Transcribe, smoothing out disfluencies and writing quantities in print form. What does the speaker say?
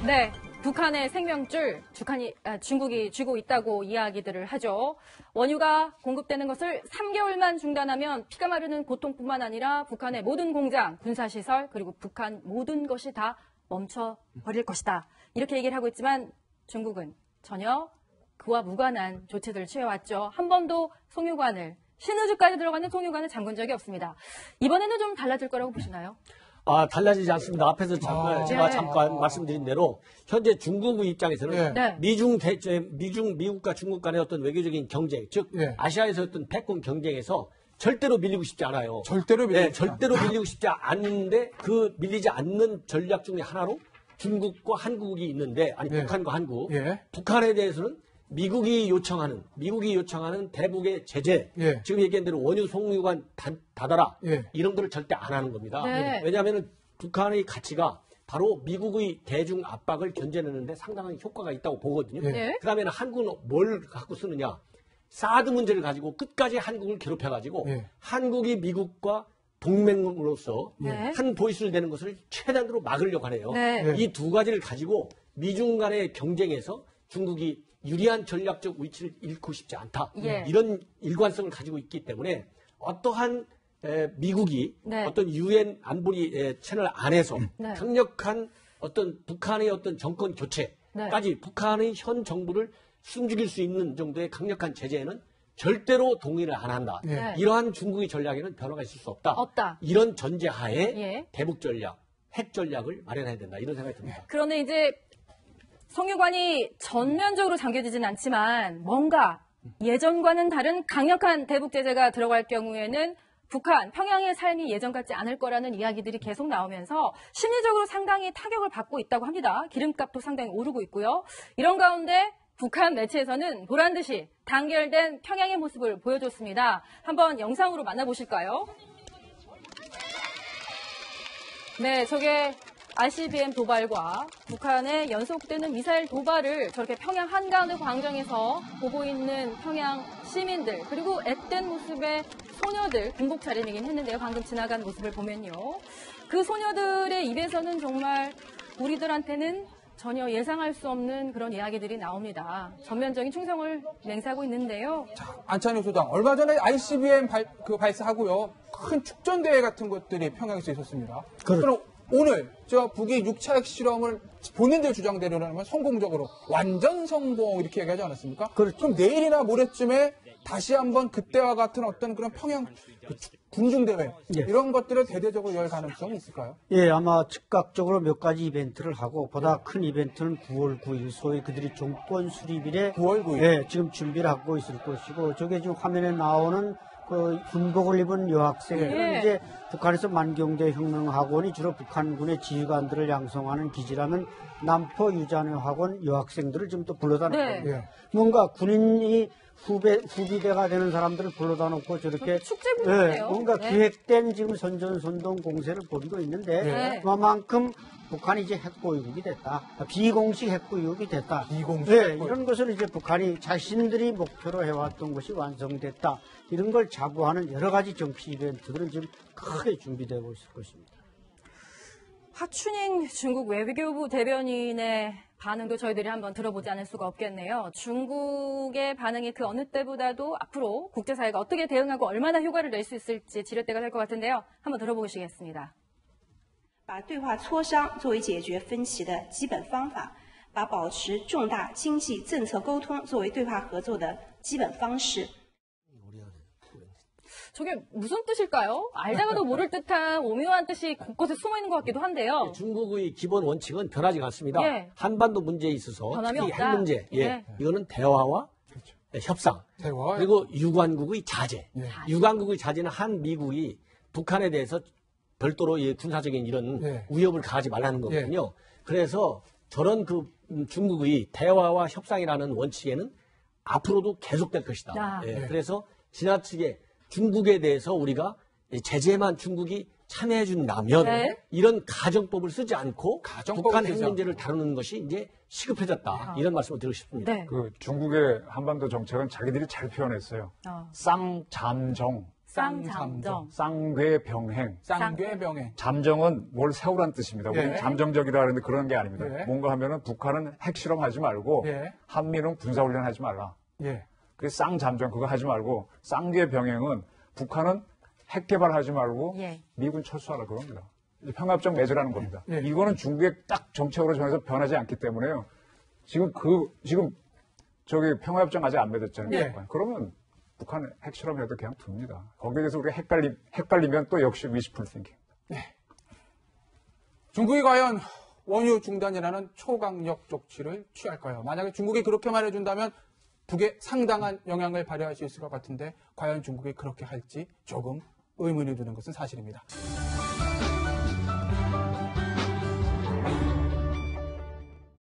네, 북한의 생명줄 중국이 쥐고 있다고 이야기들을 하죠. 원유가 공급되는 것을 3개월만 중단하면 피가 마르는 고통뿐만 아니라 북한의 모든 공장, 군사시설, 그리고 북한 모든 것이 다 멈춰버릴 것이다. 이렇게 얘기를 하고 있지만 중국은 전혀 그와 무관한 조치들을 취해왔죠. 한 번도 송유관을, 신의주까지 들어가는 송유관을 잠근 적이 없습니다. 이번에는 좀 달라질 거라고 보시나요? 달라지지 않습니다. 앞에서 제가 잠깐 말씀드린 대로 현재 중국의 입장에서는 미국과 중국 간의 어떤 외교적인 경쟁, 즉 아시아에서 어떤 패권 경쟁에서 절대로 밀리고 싶지 않아요. 절대로 밀리고 싶지 않는데 그 밀리지 않는 전략 중에 하나로 중국과 한국이 있는데, 북한과 한국. 북한에 대해서는 미국이 요청하는 대북의 제재, 지금 얘기한 대로 원유 송유관 닫아라, 이런 거를 절대 안 하는 겁니다. 왜냐하면 북한의 가치가 바로 미국의 대중 압박을 견제하는데 상당한 효과가 있다고 보거든요. 그러면 한국은 뭘 갖고 쓰느냐? 사드 문제를 가지고 끝까지 한국을 괴롭혀가지고 한국이 미국과 동맹으로서 한 보이스를 내는 것을 최단으로 막으려고 하네요. 이 두 가지를 가지고 미중 간의 경쟁에서 중국이 유리한 전략적 위치를 잃고 싶지 않다. 이런 일관성을 가지고 있기 때문에 어떠한 미국이 어떤 유엔 안보리 채널 안에서 강력한 어떤 북한의 어떤 정권 교체까지 북한의 현 정부를 숨죽일 수 있는 정도의 강력한 제재에는 절대로 동의를 안 한다. 이러한 중국의 전략에는 변화가 있을 수 없다. 이런 전제하에 대북 전략, 핵 전략을 마련해야 된다. 이런 생각이 듭니다. 그런데 이제 송유관이 전면적으로 잠겨지진 않지만 뭔가 예전과는 다른 강력한 대북 제재가 들어갈 경우에는 북한, 평양의 삶이 예전 같지 않을 거라는 이야기들이 계속 나오면서 심리적으로 상당히 타격을 받고 있다고 합니다. 기름값도 상당히 오르고 있고요. 이런 가운데 북한 매체에서는 보란듯이 단결된 평양의 모습을 보여줬습니다. 한번 영상으로 만나보실까요? 네, 저게 ICBM 도발과 북한의 연속되는 미사일 도발을 저렇게 평양 한가운데 광장에서 보고 있는 평양 시민들, 그리고 앳된 모습의 소녀들, 군복 차림이긴 했는데요. 방금 지나간 모습을 보면요. 그 소녀들의 입에서는 정말 우리들한테는 전혀 예상할 수 없는 그런 이야기들이 나옵니다. 전면적인 충성을 맹세하고 있는데요. 자, 안찬용 소장, 얼마 전에 ICBM 발사하고요. 큰 축전대회 같은 것들이 평양에서 있었습니다. 그럼 오늘 저 북이 6차 핵실험을 본인들 주장대로라면 성공적으로 완전 성공 이렇게 얘기하지 않았습니까? 그럼 내일이나 모레쯤에 다시 한번 그때와 같은 어떤 그런 평양 군중대회 이런 것들을 대대적으로 열 가능성이 있을까요? 아마 즉각적으로 몇 가지 이벤트를 하고 보다 큰 이벤트는 9월 9일 소위 그들이 정권 수립일에 9월 9일 지금 준비를 하고 있을 것이고, 저게 지금 화면에 나오는 그 군복을 입은 여학생들은 이제 북한에서 만경대혁명학원이 주로 북한군의 지휘관들을 양성하는 기지라는 남포 유자녀학원 여학생들을 지금 또 불러다 놓고 뭔가 군인이 후비대가 되는 사람들을 불러다 놓고 저렇게 축제 분위기네요. 뭔가 기획된 지금 선전선동 공세를 벌이고 있는데 그만큼 북한이 이제 핵보유국이 됐다. 비공식 핵보유국이 됐다. 이런 것을 이제 북한이 자신들이 목표로 해왔던 것이 완성됐다. 이런 걸 자부하는 여러 가지 정치 이벤트들은 지금 크게 준비되고 있을 것입니다. 하춘잉 중국 외교부 대변인의 반응도 저희들이 한번 들어보지 않을 수가 없겠네요. 중국의 반응이 그 어느 때보다도 앞으로 국제사회가 어떻게 대응하고 얼마나 효과를 낼 수 있을지 지렛대가 될 것 같은데요. 한번 들어보시겠습니다. 把对话磋商作为解决分歧的基本方法，把保持重大经济政策沟通作为对话合作的基本方式。 저게 무슨 뜻일까요? 알다가도 모를 듯한 오묘한 뜻이 곳곳에 숨어 있는 것 같기도 한데요. 중국의 기본 원칙은 변하지 않습니다. 한반도 문제에 있어서 특히 없다. 핵 문제, 이거는 대화와 협상, 그리고 유관국의 자제. 유관국의 자제는 한 미국이 북한에 대해서 별도로 군사적인 이런 위협을 가하지 말라는 거거든요. 그래서 저런 그 중국의 대화와 협상이라는 원칙에는 앞으로도 계속될 것이다. 그래서 지나치게 중국에 대해서 우리가 제재만 중국이 참여해 준다면 이런 가정법을 쓰지 않고 북한 핵 문제를 다루는 것이 이제 시급해졌다. 이런 말씀을 드리고 싶습니다. 그 중국의 한반도 정책은 자기들이 잘 표현했어요. 쌍잠정. 쌍잠정. 쌍괴병행. 쌍괴병행. 잠정은 뭘 세우란 뜻입니다. 우리는 예. 잠정적이라 하는데 그런 게 아닙니다. 예. 뭔가 하면은 북한은 핵실험하지 말고 예. 한미는 군사훈련하지 말라. 예. 그래서 쌍잠정 그거 하지 말고 쌍괴병행은 북한은 핵 개발하지 말고 예. 미군 철수하라 그럽니다. 평화협정 맺으라는 겁니다. 예. 이거는 중국의 딱 정책으로 정해서 변하지 않기 때문에요. 지금 저기 평화협정 아직 안 맺었잖아요. 예. 그러면 북한 핵실험해도 그냥 둡니다. 거기에 대해서 우리가 헷갈리면 또 역시 wishful thinking. 중국이 과연 원유 중단이라는 초강력 조치를 취할까요? 만약에 중국이 그렇게 말해준다면 북에 상당한 영향을 발휘할 수 있을 것 같은데 과연 중국이 그렇게 할지 조금 의문이 드는 것은 사실입니다.